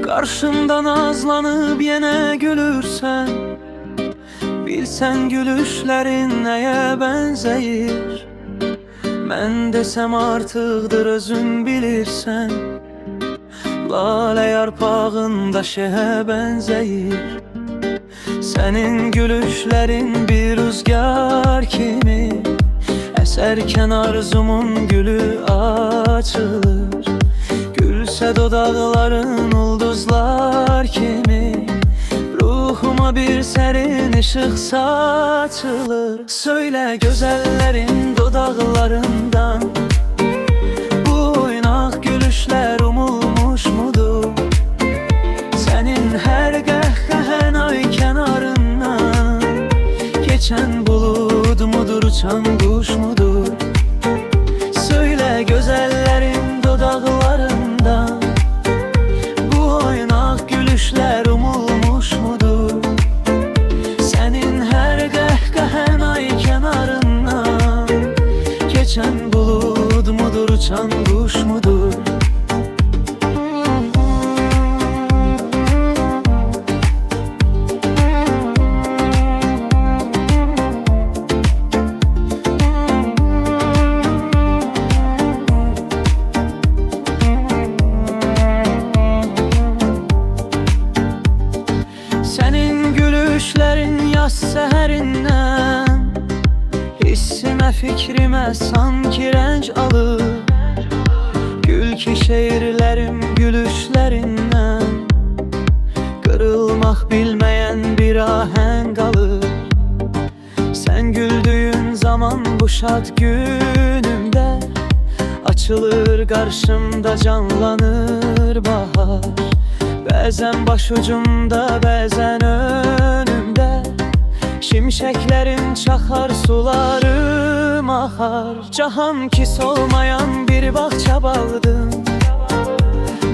Karşımda nazlanıp yine gülürsen, bilsen gülüşlerin neye benzeyir. Ben desem artıqdır özün bilirsen, lale yarpağında şehe benzeyir. Senin gülüşlerin bir rüzgar kimi, eserken arzumun gülü açılır. Gülse dodakların ulduzlar kimi, ruhuma bir serin ışık saçılır. Söyle güzellerin dodaklarından, bu oynak gülüşler umulmuş mudur? Senin her kahkahen ay kenarından, geçen bulut mudur, uçan kuş mudur? Söyle güzellerin dodaklarından, bu oynak gülüşler umulmuş mudur? Senin her kahkahen ay kenarından, geçen bulut mudur, uçan kuş mudur? Senin gülüşlerin yaz seherinden, hissime fikrime sanki renk alır. Gül ki şehirlerim gülüşlerinden, kırılmak bilmeyen bir ahenk alır. Sen güldüğün zaman bu şad günümde, açılır karşımda canlanır bahar. Bəzən başucumda, bəzən önümdə, şimşəklərin çaxar, sularım axar. Cahan kis olmayan bir bağça bağdım,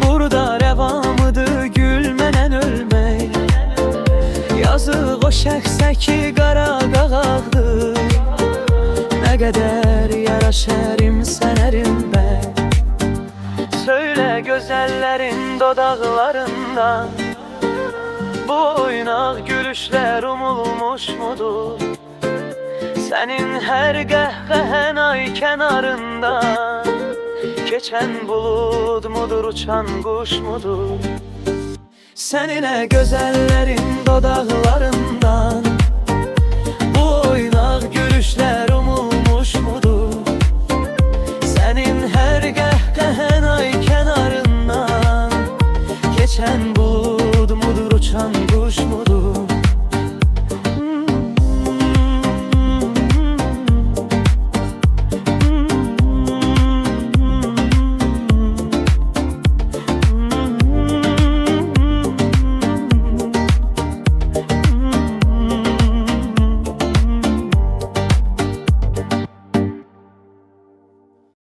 burada rəvamıdır gülmənən ölmək. Yazıq o şəxsə ki qara qağaqdır, nə qədər yaraşərim sənərim bək. Söyle güzellerin dodaklarından, bu oynak gülüşler umulmuş mudur? Senin her kahkahen ay kenarından, geçen bulut mudur, uçan kuş mudur? Sen ile güzellerin dodaklarından,